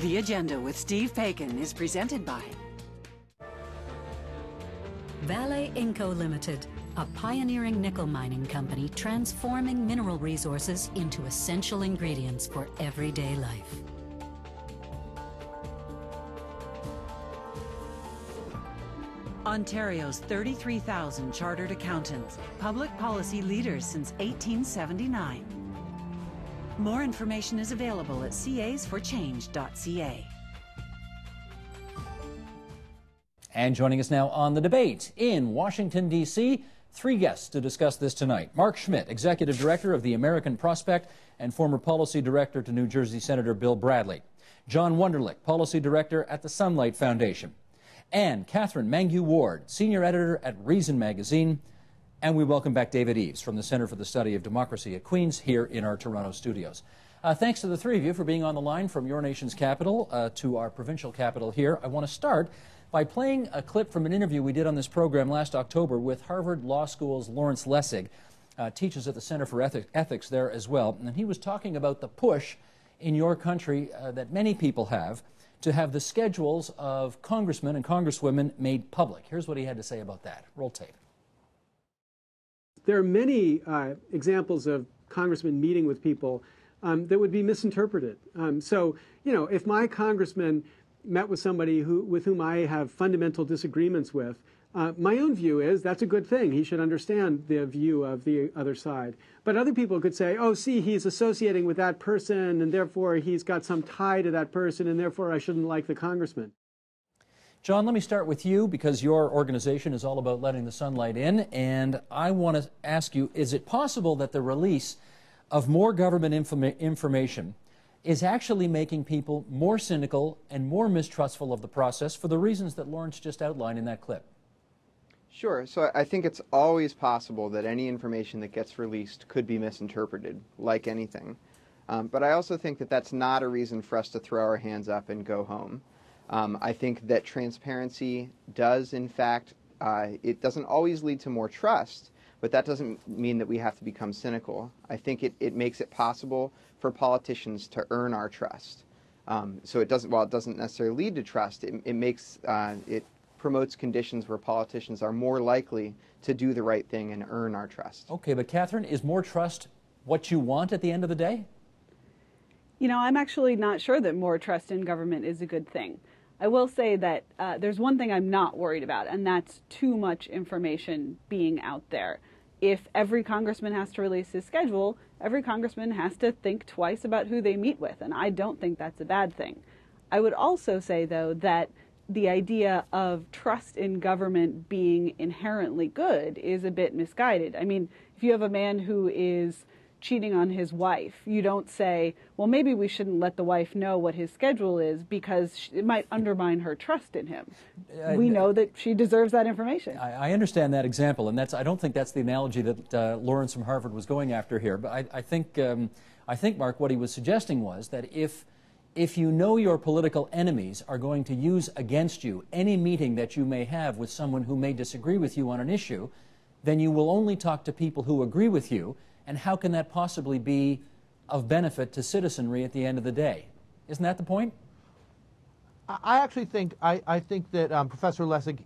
The Agenda with Steve Paikin is presented by Vale Inco Limited, a pioneering nickel mining company transforming mineral resources into essential ingredients for everyday life. Ontario's 33,000 chartered accountants, public policy leaders since 1879. More information is available at casforchange.ca. And joining us now on the debate in Washington, D.C., three guests to discuss this tonight. Mark Schmidt, Executive Director of the American Prospect and former Policy Director to New Jersey Senator Bill Bradley. John Wonderlich, Policy Director at the Sunlight Foundation. And Catherine Mangue-Ward, Senior Editor at Reason Magazine. And we welcome back David Eves from the Center for the Study of Democracy at Queen's here in our Toronto studios. Thanks to the three of you for being on the line from your nation's capital to our provincial capital here. I want to start by playing a clip from an interview we did on this program last October with Harvard Law School's Lawrence Lessig, teaches at the Center for Ethics there as well. And he was talking about the push in your country that many people have to have the schedules of congressmen and congresswomen made public. Here's what he had to say about that. Roll tape. There are many examples of congressmen meeting with people that would be misinterpreted. So, you know, if my congressman met with somebody with whom I have fundamental disagreements with, my own view is that's a good thing. He should understand the view of the other side. But other people could say, oh, see, he's associating with that person, and therefore he's got some tie to that person, and therefore I shouldn't like the congressman. John, let me start with you because your organization is all about letting the sunlight in, and I want to ask you, is it possible that the release of more government information is actually making people more cynical and more mistrustful of the process for the reasons that Lawrence just outlined in that clip? Sure. So I think it's always possible that any information that gets released could be misinterpreted, like anything. But I also think that that's not a reason for us to throw our hands up and go home. I think that transparency does, in fact, it doesn't always lead to more trust, but that doesn't mean that we have to become cynical. I think it makes it possible for politicians to earn our trust. So it doesn't, while it doesn't necessarily lead to trust, it promotes conditions where politicians are more likely to do the right thing and earn our trust. Okay, but Catherine, is more trust what you want at the end of the day? You know, I'm actually not sure that more trust in government is a good thing. I will say that there's one thing I'm not worried about, and that's too much information being out there. If every congressman has to release his schedule, every congressman has to think twice about who they meet with, and I don't think that's a bad thing. I would also say, though, that the idea of trust in government being inherently good is a bit misguided. I mean, if you have a man who is cheating on his wife, you don't say, well, maybe we shouldn't let the wife know what his schedule is because it might undermine her trust in him. We know that she deserves that information. I understand that example, and I don't think that's the analogy that Lawrence from Harvard was going after here. But I think, Mark, what he was suggesting was that if you know your political enemies are going to use against you any meeting that you may have with someone who may disagree with you on an issue, then you will only talk to people who agree with you. And how can that possibly be of benefit to citizenry at the end of the day? Isn't that the point? I actually think, I think that Professor Lessig,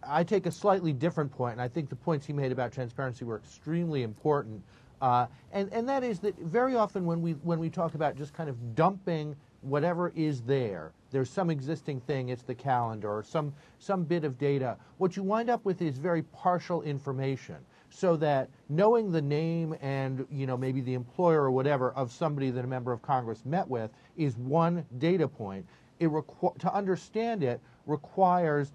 I take a slightly different point, and I think the points he made about transparency were extremely important. And that is that very often when we talk about just kind of dumping whatever is there's some existing thing, it's the calendar or some bit of data, what you wind up with is very partial information. So that knowing the name and, you know, maybe the employer or whatever of somebody that a member of Congress met with is one data point. To understand it requires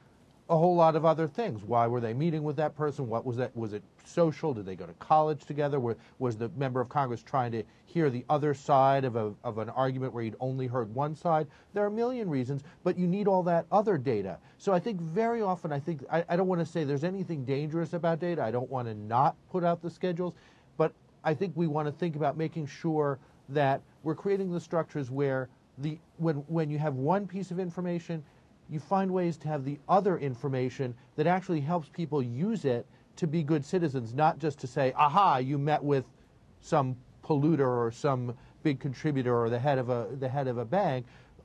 a whole lot of other things. Why were they meeting with that person? What was that? Was it social? Did they go to college together? Was the member of Congress trying to hear the other side of an argument where he'd only heard one side? There are a million reasons, but you need all that other data. So I think very often, I don't want to say there's anything dangerous about data. I don't want to not put out the schedules, but I think we want to think about making sure that we're creating the structures where when you have one piece of information, you find ways to have the other information that actually helps people use it to be good citizens, not just to say, aha, you met with some polluter or some big contributor or the head of a bank.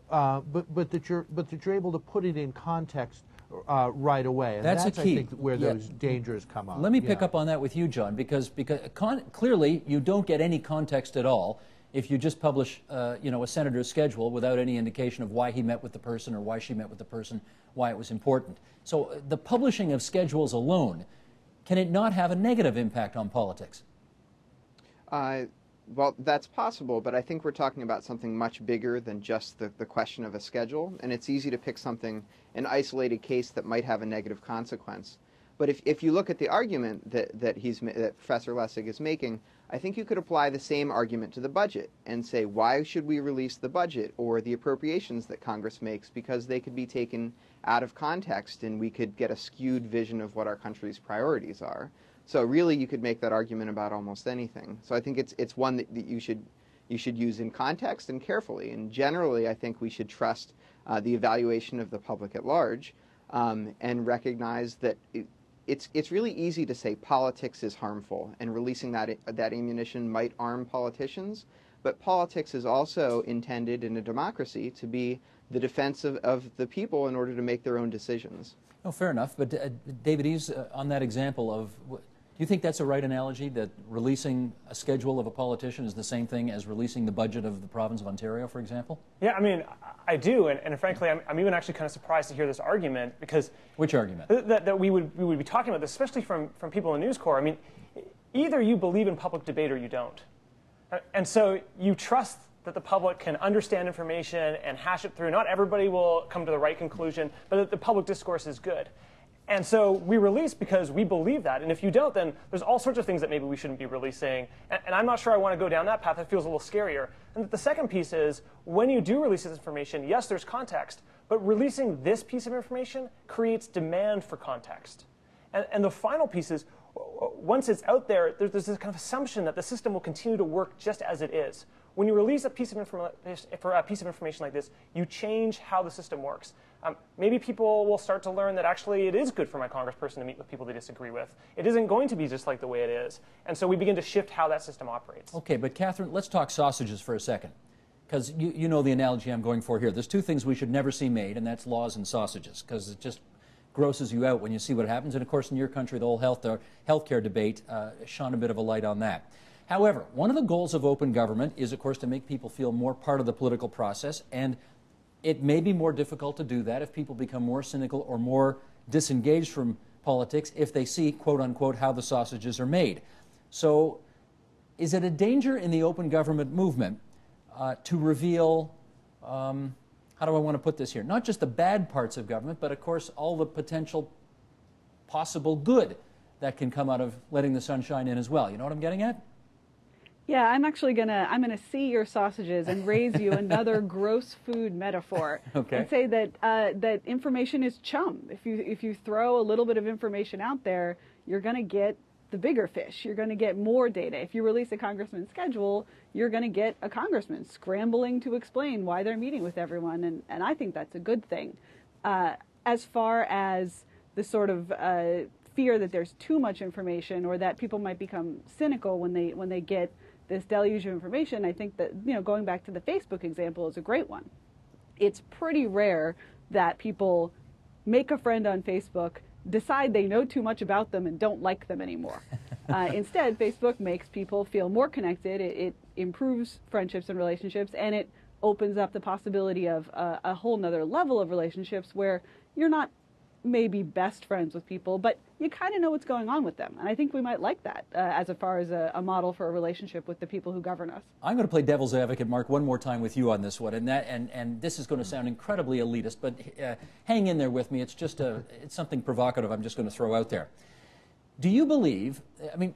but that you're able to put it in context right away. And that's a key. I think, where those dangers come up. Let me pick up on that with you, John, because clearly you don't get any context at all if you just publish a senator's schedule without any indication of why he met with the person or why she met with the person, why it was important. So the publishing of schedules alone, can it not have a negative impact on politics? Well, that's possible, but I think we're talking about something much bigger than just the question of a schedule, and it's easy to pick an isolated case that might have a negative consequence. But if you look at the argument that Professor Lessig is making, I think you could apply the same argument to the budget and say, why should we release the budget or the appropriations that Congress makes? Because they could be taken out of context and we could get a skewed vision of what our country's priorities are. So really, you could make that argument about almost anything. So I think it's one that you should use in context and carefully. And generally, I think we should trust the evaluation of the public at large and recognize that it's really easy to say politics is harmful and releasing that ammunition might arm politicians. But politics is also intended in a democracy to be the defense of the people in order to make their own decisions. Oh, fair enough. But David Eves, on that example of, do you think that's a right analogy, that releasing a schedule of a politician is the same thing as releasing the budget of the province of Ontario, for example? Yeah, I mean, I do, and frankly, I'm even actually kind of surprised to hear this argument because... Which argument? That we would be talking about this, especially from people in News Corps. I mean, either you believe in public debate or you don't. And so you trust that the public can understand information and hash it through. Not everybody will come to the right conclusion, but that the public discourse is good. And so we release because we believe that. And if you don't, then there's all sorts of things that maybe we shouldn't be releasing. And I'm not sure I want to go down that path. It feels a little scarier. And the second piece is, when you do release this information, yes, there's context. But releasing this piece of information creates demand for context. And the final piece is, once it's out there, there's this kind of assumption that the system will continue to work just as it is. When you release a piece of information like this, you change how the system works. Maybe people will start to learn that actually it is good for my congressperson to meet with people they disagree with. It isn't going to be just like the way it is. And so we begin to shift how that system operates. Okay, but Catherine, let's talk sausages for a second. Because you know the analogy I'm going for here. There's two things we should never see made, and that's laws and sausages, because it just grosses you out when you see what happens. And of course, in your country, the whole healthcare debate shone a bit of a light on that. However, one of the goals of open government is, of course, to make people feel more part of the political process, and it may be more difficult to do that if people become more cynical or more disengaged from politics if they see, quote unquote, how the sausages are made. So is it a danger in the open government movement to reveal, how do I want to put this here, not just the bad parts of government, but of course all the potential possible good that can come out of letting the sunshine in as well? You know what I'm getting at? Yeah, I'm actually I'm gonna see your sausages and raise you another gross food metaphor, okay, and say that that information is chum. If you throw a little bit of information out there, you're gonna get the bigger fish. You're gonna get more data. If you release a congressman's schedule, you're gonna get a congressman scrambling to explain why they're meeting with everyone, and I think that's a good thing. As far as the sort of fear that there's too much information or that people might become cynical when they get this deluge of information, I think that, going back to the Facebook example is a great one. It's pretty rare that people make a friend on Facebook, decide they know too much about them and don't like them anymore. Instead, Facebook makes people feel more connected. It improves friendships and relationships, and it opens up the possibility of a whole nother level of relationships where you're not maybe best friends with people, but you kind of know what's going on with them. And I think we might like that as far as a model for a relationship with the people who govern us. I'm going to play devil's advocate, Mark, one more time with you on this one. And this is going to sound incredibly elitist, but hang in there with me. It's just it's something provocative I'm just going to throw out there. Do you believe, I mean,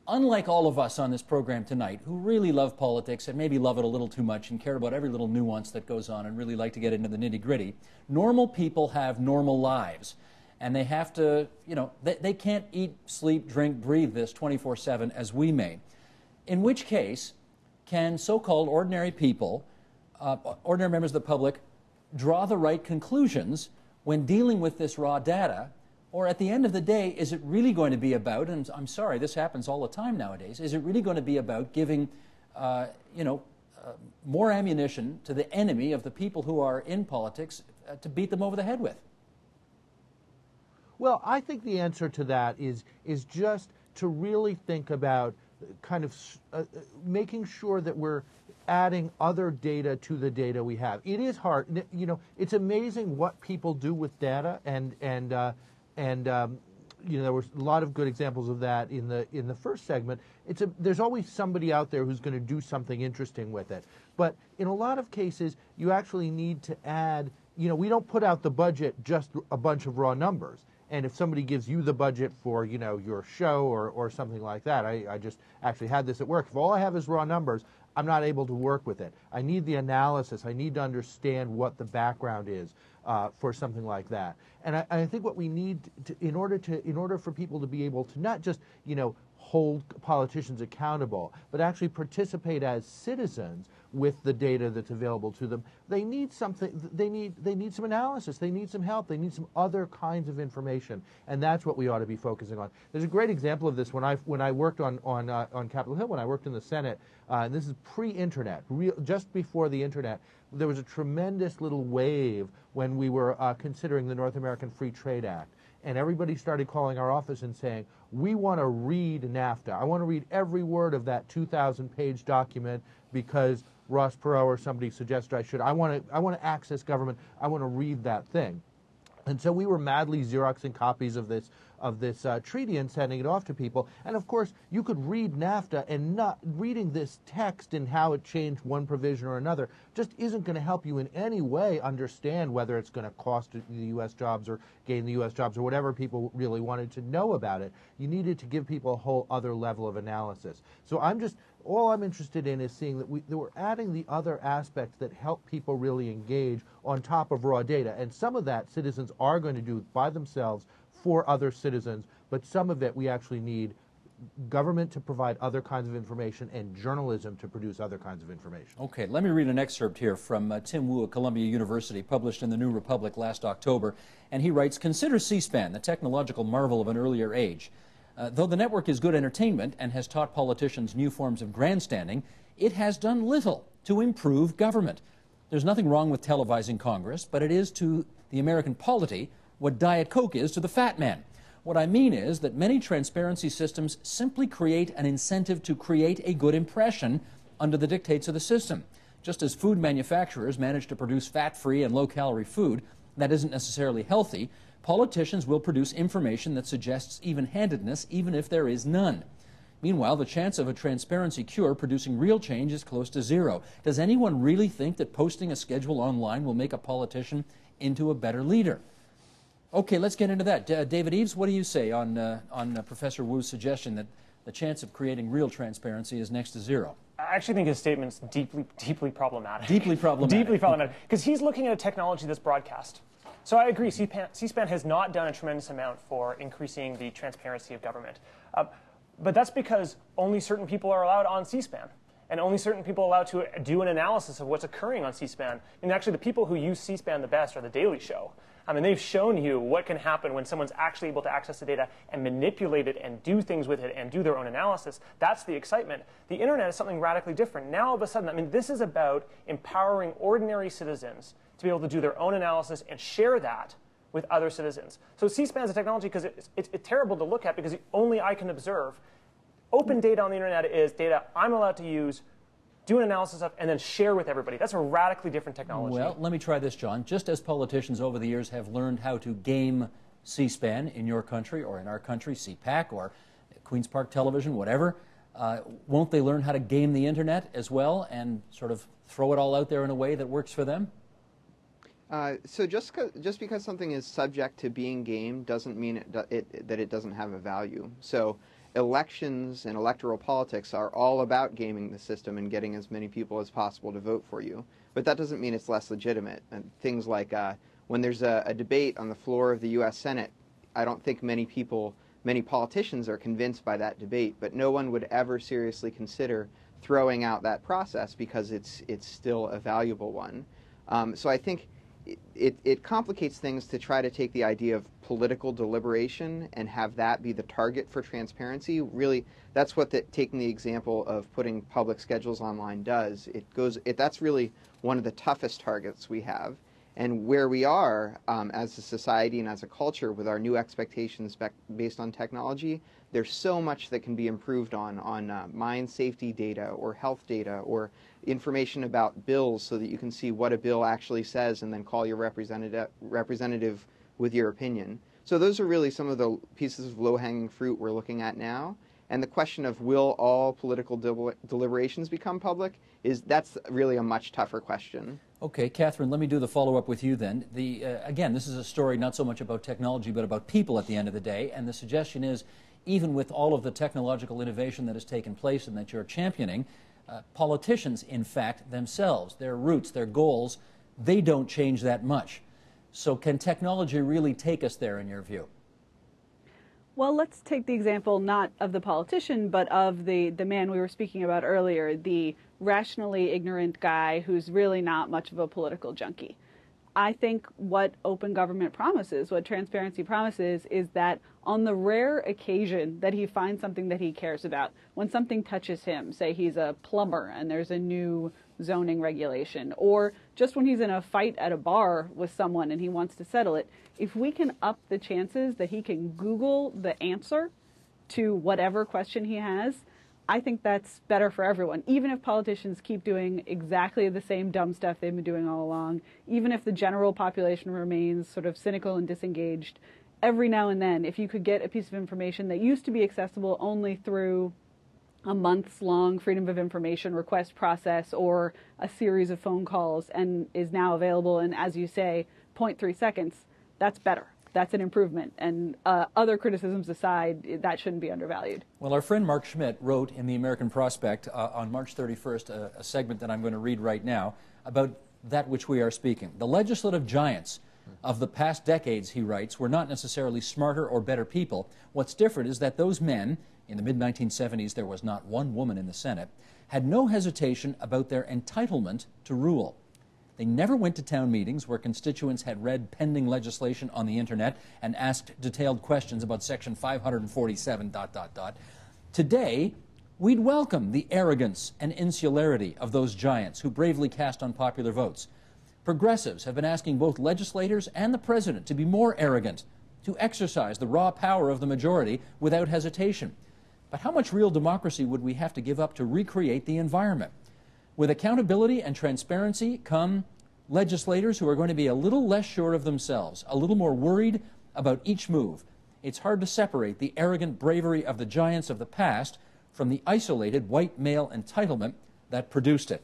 unlike all of us on this program tonight who really love politics and maybe love it a little too much and care about every little nuance that goes on and really like to get into the nitty-gritty, normal people have normal lives. And they have to, they can't eat, sleep, drink, breathe this 24/7 as we may. In which case, can so-called ordinary people, ordinary members of the public, draw the right conclusions when dealing with this raw data? Or at the end of the day, is it really going to be about, and I'm sorry, this happens all the time nowadays, is it really going to be about giving, more ammunition to the enemy of the people who are in politics to beat them over the head with? Well, I think the answer to that is just to really think about kind of making sure that we're adding other data to the data we have. It is hard. You know, it's amazing what people do with data, and you know, there were a lot of good examples of that in the first segment. There's always somebody out there who's going to do something interesting with it. But in a lot of cases, you actually need to add, you know, we don't put out the budget just a bunch of raw numbers. And if somebody gives you the budget for, you know, your show or something like that, I just actually had this at work. If all I have is raw numbers, I'm not able to work with it. I need the analysis. I need to understand what the background is for something like that. And I think what we need in order for people to be able to not just, you know, hold politicians accountable, but actually participate as citizens with the data that's available to them, they need something. They need some analysis. They need some help. They need some other kinds of information, and that's what we ought to be focusing on. There's a great example of this when I worked on Capitol Hill, when I worked in the Senate. And this is pre-internet, just before the internet. There was a tremendous little wave when we were considering the North American Free Trade Act. And everybody started calling our office and saying, we want to read NAFTA. I want to read every word of that 2,000-page document because Ross Perot or somebody suggested I should. I want to access government. I want to read that thing. And so we were madly Xeroxing copies of this treaty and sending it off to people. And of course, you could read NAFTA, and not reading this text and how it changed one provision or another just isn't going to help you in any way understand whether it's going to cost the U.S. jobs or gain the U.S. jobs or whatever people really wanted to know about it. You needed to give people a whole other level of analysis. So all I'm interested in is seeing that we're adding the other aspects that help people really engage on top of raw data. And some of that citizens are going to do by themselves for other citizens, but some of it we actually need government to provide other kinds of information and journalism to produce other kinds of information. Okay, let me read an excerpt here from Tim Wu at Columbia University, published in the New Republic last October. And he writes, "Consider C-SPAN, the technological marvel of an earlier age. Though the network is good entertainment and has taught politicians new forms of grandstanding, it has done little to improve government. There's nothing wrong with televising Congress, but it is to the American polity what Diet Coke is to the fat man. What I mean is that many transparency systems simply create an incentive to create a good impression under the dictates of the system. Just as food manufacturers manage to produce fat-free and low-calorie food that isn't necessarily healthy, politicians will produce information that suggests even-handedness even if there is none. Meanwhile, the chance of a transparency cure producing real change is close to zero. Does anyone really think that posting a schedule online will make a politician into a better leader?" Okay, let's get into that. David Eves, what do you say on Professor Wu's suggestion that the chance of creating real transparency is next to zero? I actually think his statement's deeply problematic. Deeply problematic. Deeply problematic, because he's looking at a technology that's broadcast. So I agree, C-SPAN has not done a tremendous amount for increasing the transparency of government. But that's because only certain people are allowed on C-SPAN, and only certain people are allowed to do an analysis of what's occurring on C-SPAN. And actually, the people who use C-SPAN the best are The Daily Show. I mean, they've shown you what can happen when someone's actually able to access the data and manipulate it and do things with it and do their own analysis. That's the excitement. The internet is something radically different. Now, all of a sudden, I mean, this is about empowering ordinary citizens to be able to do their own analysis and share that with other citizens. So C-SPAN is a technology because it's terrible to look at because only I can observe. Open data on the internet is data I'm allowed to use, do an analysis of, and then share with everybody. That's a radically different technology. Well, let me try this, John. Just as politicians over the years have learned how to game C-SPAN in your country or in our country, CPAC or Queen's Park Television, whatever, won't they learn how to game the internet as well and sort of throw it all out there in a way that works for them? So just because something is subject to being gamed doesn't mean that it doesn't have a value. So elections and electoral politics are all about gaming the system and getting as many people as possible to vote for you. But that doesn't mean it's less legitimate. And things like when there's a debate on the floor of the U.S. Senate, I don't think many politicians are convinced by that debate, but no one would ever seriously consider throwing out that process because it's still a valuable one. So I think it complicates things to try to take the idea of political deliberation and have that be the target for transparency. Really, that's what taking the example of putting public schedules online does. That's really one of the toughest targets we have. And where we are as a society and as a culture with our new expectations based on technology, there's so much that can be improved on mine safety data or health data or information about bills so that you can see what a bill actually says and then call your representative with your opinion. So those are really some of the pieces of low-hanging fruit we're looking at now. And the question of will all political deliberations become public, that's really a much tougher question. Okay, Catherine, let me do the follow-up with you then. Again, this is a story not so much about technology but about people at the end of the day, and the suggestion is even with all of the technological innovation that has taken place and that you're championing, politicians, in fact, themselves, their roots, their goals, they don't change that much. So can technology really take us there in your view? Well, let's take the example not of the politician, but of the man we were speaking about earlier, the rationally ignorant guy who's really not much of a political junkie. I think what open government promises, what transparency promises, is that on the rare occasion that he finds something that he cares about, when something touches him, say he's a plumber and there's a new zoning regulation, or just when he's in a fight at a bar with someone and he wants to settle it, if we can up the chances that he can Google the answer to whatever question he has, I think that's better for everyone. Even if politicians keep doing exactly the same dumb stuff they've been doing all along, even if the general population remains sort of cynical and disengaged, every now and then, if you could get a piece of information that used to be accessible only through a months-long Freedom of Information request process or a series of phone calls and is now available in, as you say, 0.3 seconds, that's better. That's an improvement. And other criticisms aside, that shouldn't be undervalued. Well, our friend Mark Schmidt wrote in the American Prospect on March 31st a segment that I'm going to read right now about that which we are speaking. The legislative giants of the past decades, he writes, were not necessarily smarter or better people. What's different is that those men, in the mid-1970s there was not one woman in the Senate, had no hesitation about their entitlement to rule. They never went to town meetings where constituents had read pending legislation on the internet and asked detailed questions about Section 547, ... Today, we'd welcome the arrogance and insularity of those giants who bravely cast unpopular votes. Progressives have been asking both legislators and the president to be more arrogant, to exercise the raw power of the majority without hesitation. But how much real democracy would we have to give up to recreate the environment? With accountability and transparency come legislators who are going to be a little less sure of themselves, a little more worried about each move. It's hard to separate the arrogant bravery of the giants of the past from the isolated white male entitlement that produced it.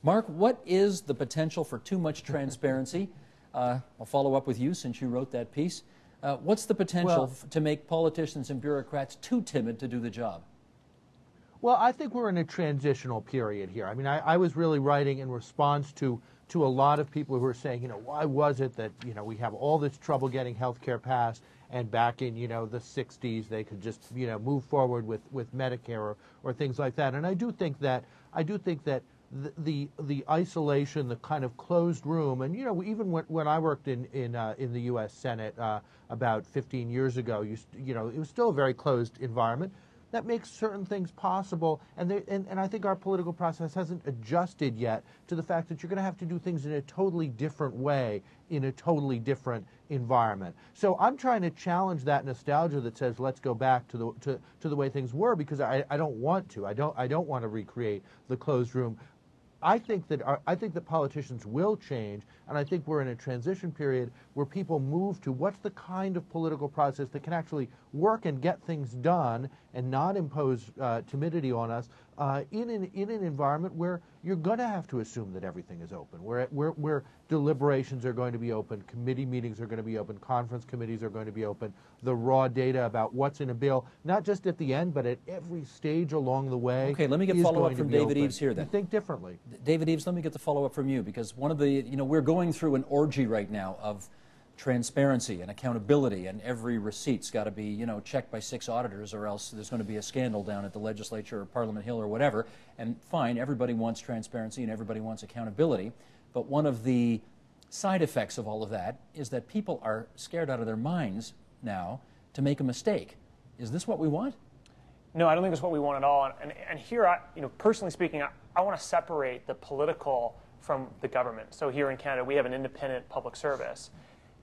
Mark, what is the potential for too much transparency? I'll follow up with you since you wrote that piece. What's the potential to make politicians and bureaucrats too timid to do the job? Well, I think we're in a transitional period here. I mean, I was really writing in response to a lot of people who were saying, why was it that, we have all this trouble getting health care passed, and back in, the 60s they could just, move forward with Medicare or things like that. And I do think that the isolation, the kind of closed room, and even when I worked in the U.S. Senate about 15 years ago, it was still a very closed environment. That makes certain things possible, and I think our political process hasn't adjusted yet to the fact that you're going to have to do things in a totally different way, in a totally different environment. So I'm trying to challenge that nostalgia that says let's go back to the way things were, because I don't want to. I don't want to recreate the closed room. I think that politicians will change, and I think we're in a transition period where people move to what's the kind of political process that can actually work and get things done and not impose timidity on us in an environment where you're going to have to assume that everything is open, where deliberations are going to be open, committee meetings are going to be open, conference committees are going to be open, the raw data about what's in a bill, not just at the end, but at every stage along the way. Okay, let me get follow-up from David Eves here then. You think differently. David Eves, let me get the follow-up from you, because one of the, we're going through an orgy right now of transparency and accountability, and every receipt's got to be, checked by 6 auditors, or else there's going to be a scandal down at the legislature or Parliament Hill or whatever. And fine, everybody wants transparency and everybody wants accountability, but one of the side effects of all of that is that people are scared out of their minds now to make a mistake. Is this what we want? No, I don't think it's what we want at all. And here, personally speaking, I want to separate the political from the government. So here in Canada, we have an independent public service.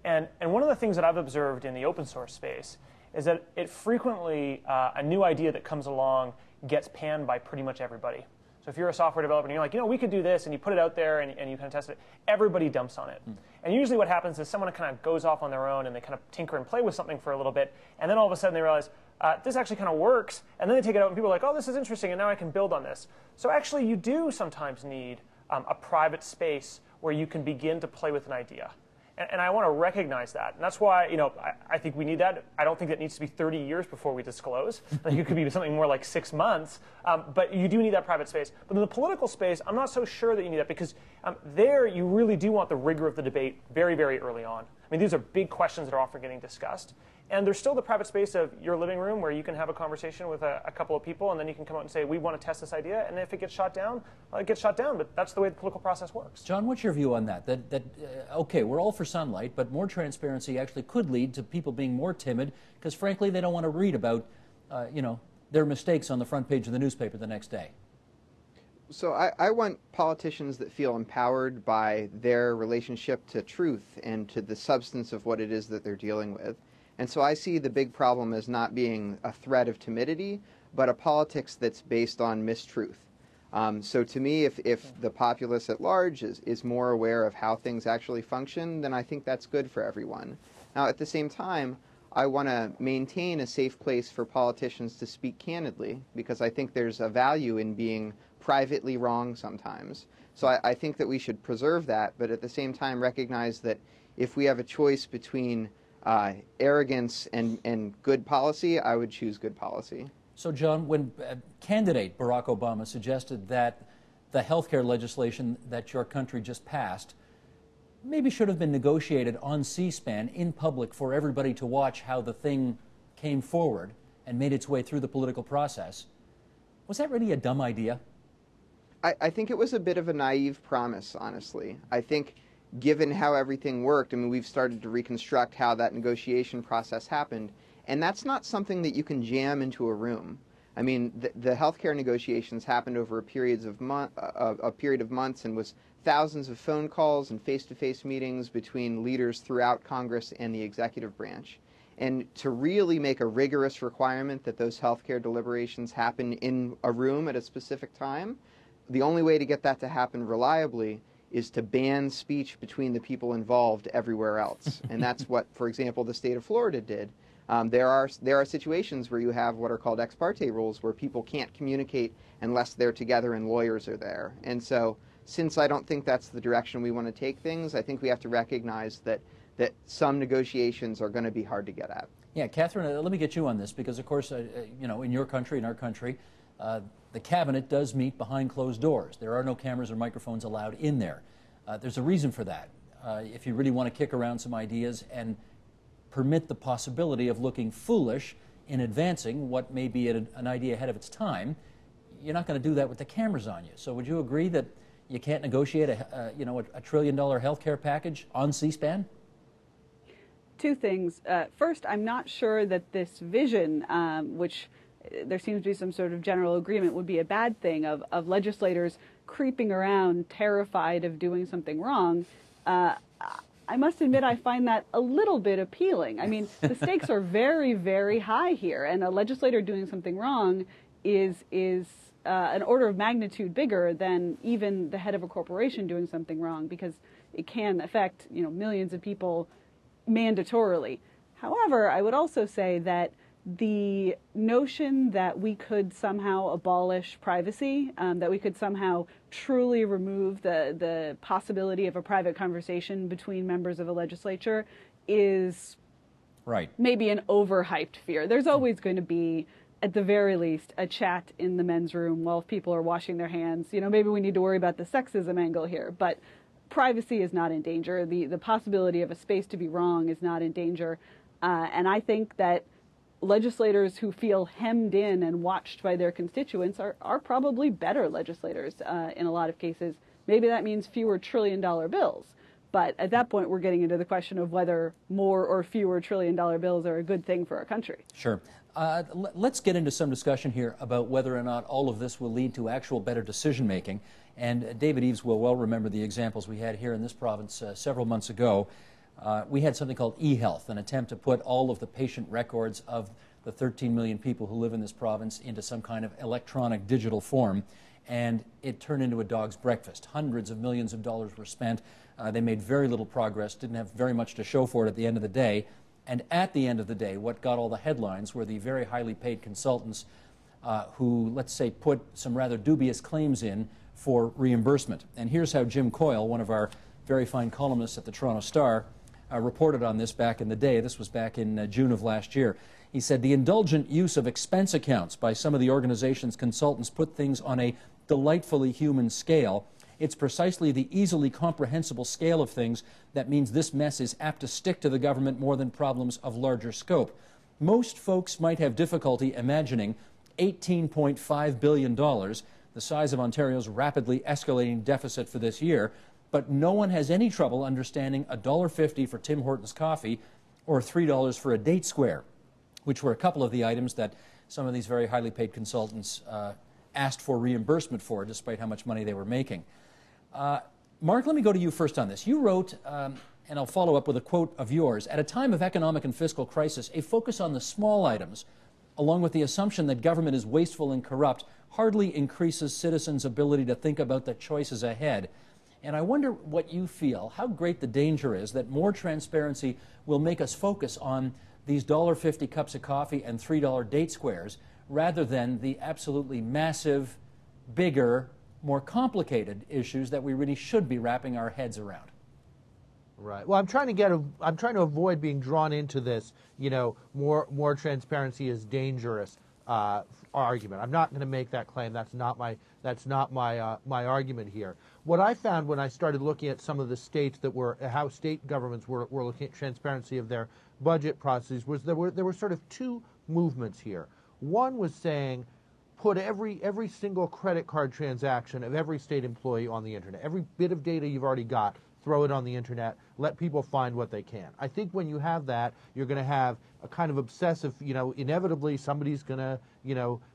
And one of the things that I've observed in the open source space is that it frequently, a new idea that comes along gets panned by pretty much everybody. So if you're a software developer and you're like, we could do this, and you put it out there and you kind of test it, everybody dumps on it. And usually what happens is someone kind of goes off on their own and they kind of tinker and play with something for a little bit, and then all of a sudden they realize, this actually kind of works, and then they take it out and people are like, oh, this is interesting, and now I can build on this. So actually you do sometimes need a private space where you can begin to play with an idea. And I want to recognize that. And that's why, I think we need that. I don't think it needs to be 30 years before we disclose. I think it could be something more like 6 months. But you do need that private space. But in the political space, I'm not so sure that you need that, because there you really do want the rigor of the debate very, very early on. I mean, these are big questions that are often getting discussed. And there's still the private space of your living room where you can have a conversation with a couple of people, and then you can come out and say, we want to test this idea. And if it gets shot down, well, it gets shot down. But that's the way the political process works. John, what's your view on that? Okay, we're all for sunlight, but more transparency actually could lead to people being more timid because, frankly, they don't want to read about, their mistakes on the front page of the newspaper the next day. So I want politicians that feel empowered by their relationship to truth and to the substance of what it is that they're dealing with. And so I see the big problem as not being a threat of timidity, but a politics that's based on mistruth. So to me, if the populace at large is more aware of how things actually function, then I think that's good for everyone. Now, at the same time, I want to maintain a safe place for politicians to speak candidly, because I think there's a value in being privately wrong sometimes. So I think that we should preserve that, but at the same time recognize that if we have a choice between arrogance and good policy, I would choose good policy. So, John, when candidate Barack Obama suggested that the health care legislation that your country just passed maybe should have been negotiated on C-SPAN in public for everybody to watch how the thing came forward and made its way through the political process, was that really a dumb idea? I think it was a bit of a naive promise, honestly. I think given how everything worked, I mean, we've started to reconstruct how that negotiation process happened, and that's not something that you can jam into a room. I mean, the healthcare negotiations happened over a period of months and was thousands of phone calls and face-to-face meetings between leaders throughout Congress and the executive branch. And to really make a rigorous requirement that those healthcare deliberations happen in a room at a specific time, the only way to get that to happen reliably is to ban speech between the people involved everywhere else. And that's what, for example, the state of Florida did. There are situations where you have what are called ex parte rules, where people can't communicate unless they're together and lawyers are there. And so, since I don't think that's the direction we want to take things, I think we have to recognize that some negotiations are going to be hard to get at. Yeah, Catherine, let me get you on this, because, of course, in your country, in our country, the cabinet does meet behind closed doors. There are no cameras or microphones allowed in there. There's a reason for that. If you really want to kick around some ideas and permit the possibility of looking foolish in advancing what may be an idea ahead of its time, you're not going to do that with the cameras on you. So would you agree that you can't negotiate a $1 trillion health care package on C-SPAN? Two things. First, I'm not sure that this vision, which there seems to be some sort of general agreement would be a bad thing, of legislators creeping around terrified of doing something wrong. I must admit I find that a little bit appealing. I mean, the stakes are very, very high here, and a legislator doing something wrong is an order of magnitude bigger than even the head of a corporation doing something wrong, because it can affect millions of people mandatorily. However, I would also say that the notion that we could somehow abolish privacy, that we could somehow truly remove the possibility of a private conversation between members of a legislature is maybe an overhyped fear. There's always going to be, at the very least, a chat in the men's room while people are washing their hands. Maybe we need to worry about the sexism angle here, but privacy is not in danger. The possibility of a space to be wrong is not in danger. And I think that legislators who feel hemmed in and watched by their constituents are probably better legislators in a lot of cases. Maybe that means fewer $1 trillion bills, But at that point, we're getting into the question of whether more or fewer trillion-dollar bills are a good thing for our country. Sure. Let's get into some discussion here about whether or not all of this will lead to actual better decision-making. And David Eves will well remember the examples we had here in this province several months ago. We had something called e-health, an attempt to put all of the patient records of the 13 million people who live in this province into some kind of electronic digital form. And it turned into a dog's breakfast. Hundreds of millions of dollars were spent. They made very little progress, didn't have very much to show for it at the end of the day. And at the end of the day, what got all the headlines were the very highly paid consultants who, let's say, put some rather dubious claims in for reimbursement. And here's how Jim Coyle, one of our very fine columnists at the Toronto Star, reported on this back in the day. This was back in June of last year. He said, the indulgent use of expense accounts by some of the organization's consultants put things on a delightfully human scale. It's precisely the easily comprehensible scale of things that means this mess is apt to stick to the government more than problems of larger scope. Most folks might have difficulty imagining $18.5 billion, the size of Ontario's rapidly escalating deficit for this year, but no one has any trouble understanding $1.50 for Tim Hortons coffee or $3 for a date square, which were a couple of the items that some of these very highly paid consultants asked for reimbursement for, despite how much money they were making. Mark, let me go to you first on this. You wrote, and I'll follow up with a quote of yours, at a time of economic and fiscal crisis, a focus on the small items, along with the assumption that government is wasteful and corrupt, hardly increases citizens' ability to think about the choices ahead. And I wonder what you feel, how great the danger is that more transparency will make us focus on these $1.50 cups of coffee and $3 date squares, rather than the absolutely massive, bigger, more complicated issues that we really should be wrapping our heads around. Right. Well, I'm trying to avoid being drawn into this, more transparency is dangerous argument. I'm not going to make that claim. That's not my argument here. What I found when I started looking at some of the states how state governments were looking at transparency of their budget processes was there were sort of two movements here. One was saying, put every single credit card transaction of every state employee on the internet. Every bit of data you've already got, throw it on the internet, let people find what they can. I think when you have that, you're going to have a kind of obsessive, inevitably somebody's going to,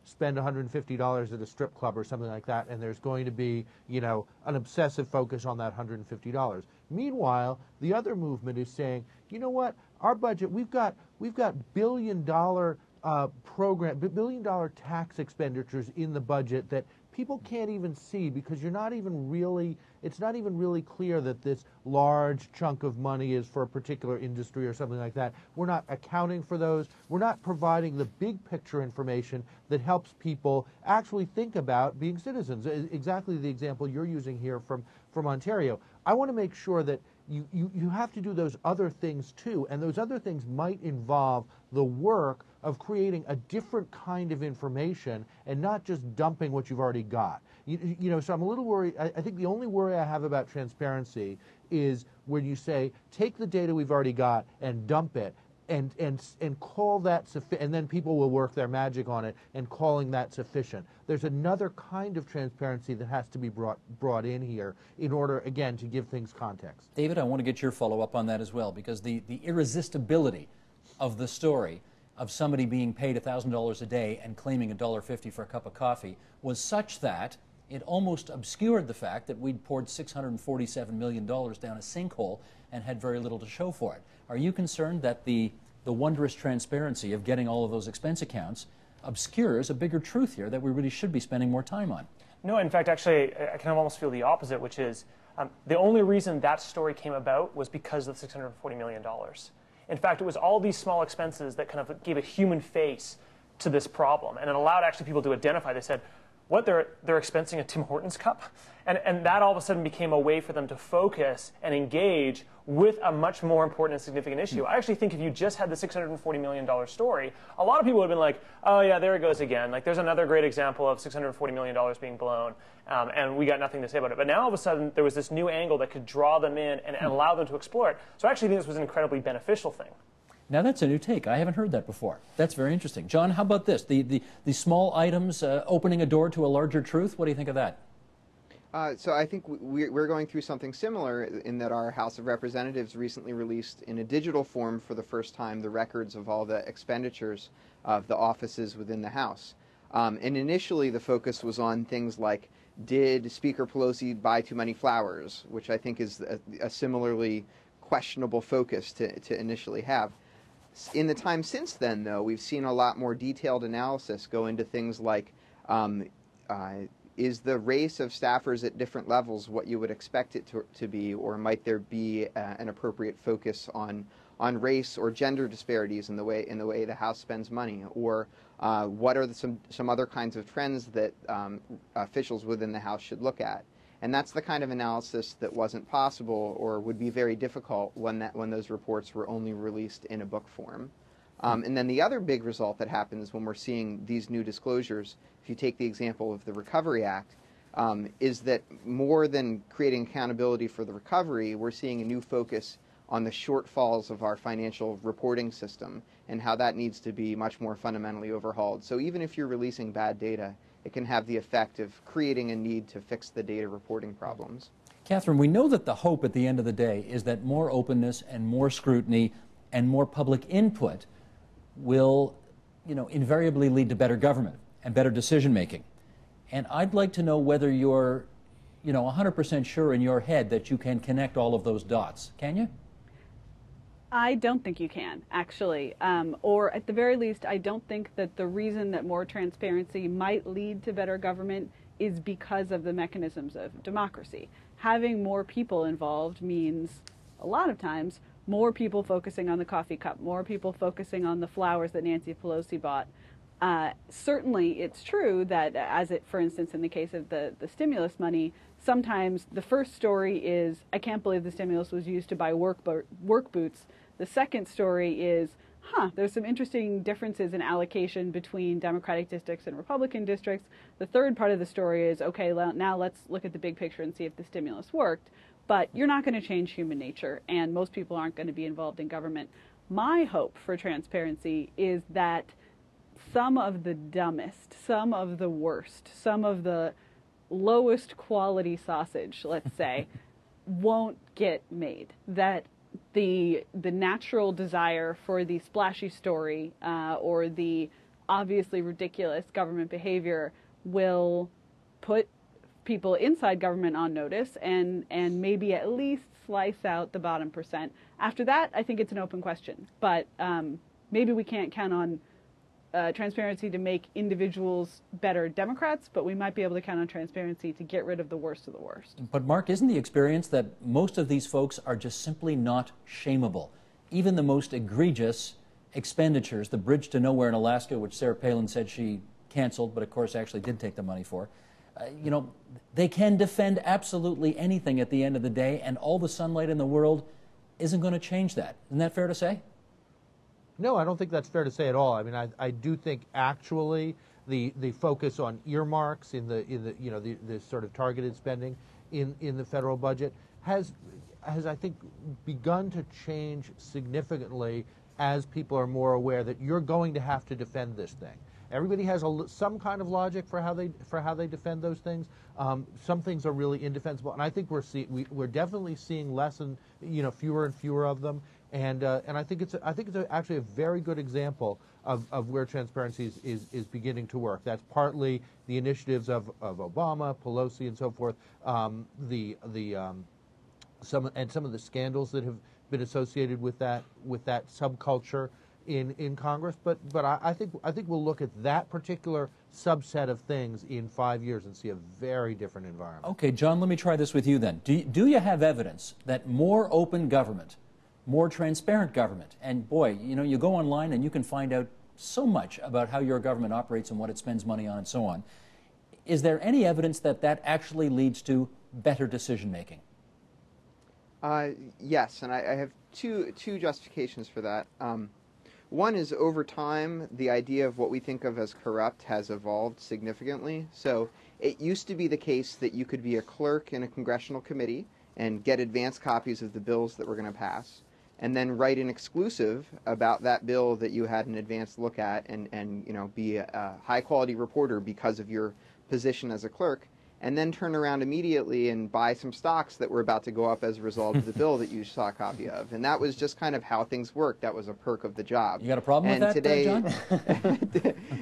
spend $150 at a strip club or something like that, and there's going to be, an obsessive focus on that $150. Meanwhile, the other movement is saying, you know what, our budget, we've got billion-dollar billion-dollar tax expenditures in the budget that people can't even see because it's not even really clear that this large chunk of money is for a particular industry or something like that. We're not accounting for those. We're not providing the big picture information that helps people actually think about being citizens. Exactly the example you're using here from Ontario. I want to make sure that you have to do those other things too, and those other things might involve the work of creating a different kind of information and not just dumping what you've already got. So I'm a little worried. I think the only worry I have about transparency is when you say, take the data we've already got and dump it and call that sufficient, and then people will work their magic on it and calling that sufficient. There's another kind of transparency that has to be brought in here in order, again, to give things context. David, I want to get your follow-up on that as well, because the irresistibility of the story of somebody being paid $1,000 a day and claiming $1.50 for a cup of coffee was such that it almost obscured the fact that we'd poured $647 million down a sinkhole and had very little to show for it. Are you concerned that the wondrous transparency of getting all of those expense accounts obscures a bigger truth here that we really should be spending more time on? No, in fact, actually, I kind of almost feel the opposite, which is the only reason that story came about was because of the $640 million. In fact, it was all these small expenses that kind of gave a human face to this problem, and it allowed actually people to identify. They said, what, they're expensing a Tim Hortons cup? And that all of a sudden became a way for them to focus and engage with a much more important and significant issue. I actually think if you just had the $640 million story, a lot of people would have been like, oh yeah, there it goes again. Like, there's another great example of $640 million being blown, and we got nothing to say about it. But now all of a sudden, there was this new angle that could draw them in and allow them to explore it. So I actually think this was an incredibly beneficial thing. Now that's a new take. I haven't heard that before. That's very interesting. John, how about this? The small items opening a door to a larger truth? What do you think of that? So I think we're going through something similar in that our House of Representatives recently released in a digital form for the first time the records of all the expenditures of the offices within the House. And initially the focus was on things like, did Speaker Pelosi buy too many flowers, which I think is a similarly questionable focus to initially have. In the time since then, though, we've seen a lot more detailed analysis go into things like, is the race of staffers at different levels what you would expect it to be, or might there be an appropriate focus on race or gender disparities in the way the House spends money, or what are some other kinds of trends that officials within the House should look at? And that's the kind of analysis that wasn't possible or would be very difficult when those reports were only released in a book form. And then the other big result that happens when we're seeing these new disclosures, if you take the example of the Recovery Act, is that more than creating accountability for the recovery, we're seeing a new focus on the shortfalls of our financial reporting system and how that needs to be much more fundamentally overhauled. So even if you're releasing bad data, it can have the effect of creating a need to fix the data reporting problems. Catherine, we know that the hope at the end of the day is that more openness and more scrutiny and more public input will, invariably lead to better government and better decision making. And I'd like to know whether you're, 100% sure in your head that you can connect all of those dots. Can you? I don't think you can, actually. Or at the very least, I don't think that the reason that more transparency might lead to better government is because of the mechanisms of democracy. Having more people involved means, a lot of times, more people focusing on the coffee cup, more people focusing on the flowers that Nancy Pelosi bought. Certainly, it's true that, for instance, in the case of the stimulus money, sometimes the first story is, I can't believe the stimulus was used to buy work boots. The second story is, there's some interesting differences in allocation between Democratic districts and Republican districts. The third part of the story is, okay, well, now let's look at the big picture and see if the stimulus worked. But you're not going to change human nature, and most people aren't going to be involved in government. My hope for transparency is that some of the dumbest, some of the worst, some of the lowest quality sausage, let's say, won't get made. That the natural desire for the splashy story or the obviously ridiculous government behavior will put people inside government on notice and maybe at least slice out the bottom percent. After that, I think it's an open question. But maybe we can't count on transparency to make individuals better Democrats, but we might be able to count on transparency to get rid of the worst of the worst. But Mark, isn't the experience that most of these folks are just simply not shameable? Even the most egregious expenditures, the bridge to nowhere in Alaska, which Sarah Palin said she canceled, but of course actually did take the money for, they can defend absolutely anything at the end of the day, and all the sunlight in the world isn't going to change that. Isn't that fair to say? No, I don't think that's fair to say at all. I mean, I do think actually the focus on earmarks in the sort of targeted spending in the federal budget has I think begun to change significantly as people are more aware that you're going to have to defend this thing. Everybody has some kind of logic for how they defend those things. Some things are really indefensible, and I think we're definitely seeing fewer and fewer of them. And I think it's actually a very good example of where transparency is beginning to work. That's partly the initiatives of Obama, Pelosi, and so forth. Some of the scandals that have been associated with that subculture in Congress. But I think we'll look at that particular subset of things in 5 years and see a very different environment. Okay, John, let me try this with you then. Do you have evidence that more open government, more transparent government, and boy, you go online and you can find out so much about how your government operates and what it spends money on and so on. Is there any evidence that actually leads to better decision making? Yes, and I have two justifications for that. One is, over time, the idea of what we think of as corrupt has evolved significantly. So it used to be the case that you could be a clerk in a congressional committee and get advance copies of the bills that we're going to pass, and then write an exclusive about that bill that you had an advanced look at, and be a high-quality reporter because of your position as a clerk. and then turn around immediately and buy some stocks that were about to go up as a result of the bill that you saw a copy of. And that was just kind of how things worked. That was a perk of the job. You got a problem with that, today, John?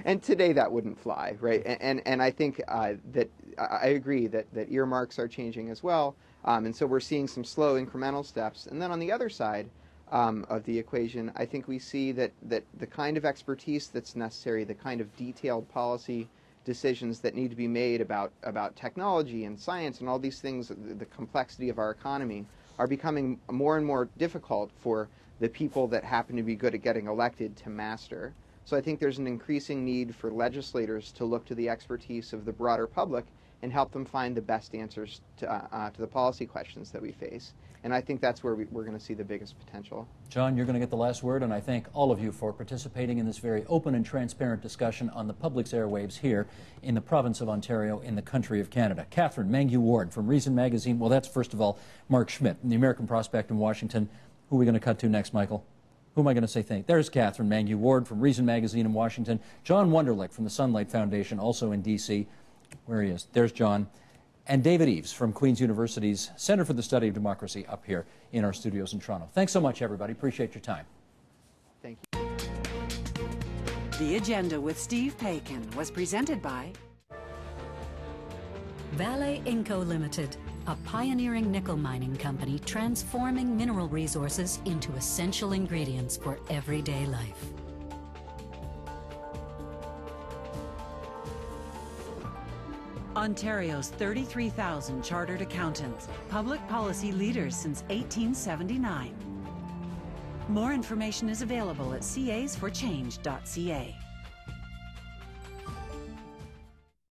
And today that wouldn't fly, right? And I think that I agree that earmarks are changing as well. And so we're seeing some slow incremental steps. And then on the other side of the equation, I think we see that the kind of expertise that's necessary, the kind of detailed policy decisions that need to be made about technology and science and all these things, the complexity of our economy, are becoming more and more difficult for the people that happen to be good at getting elected to master. So I think there's an increasing need for legislators to look to the expertise of the broader public and help them find the best answers to the policy questions that we face. And I think that's where we're going to see the biggest potential. John, you're going to get the last word, and I thank all of you for participating in this very open and transparent discussion on the public's airwaves here in the province of Ontario in the country of Canada. Catherine Mangue-Ward from Reason Magazine. Well, that's first of all Mark Schmidt from the American Prospect in Washington. Who are we going to cut to next, Michael? Who am I going to say thank? There's Catherine Mangue-Ward from Reason Magazine in Washington. John Wonderlich from the Sunlight Foundation, also in D.C. Where he is. There's John. And David Eves from Queen's University's Center for the Study of Democracy up here in our studios in Toronto. Thanks so much, everybody. Appreciate your time. Thank you. The Agenda with Steve Paikin was presented by Vale Inco Limited, a pioneering nickel mining company transforming mineral resources into essential ingredients for everyday life. Ontario's 33,000 chartered accountants, public policy leaders since 1879. More information is available at casforchange.ca.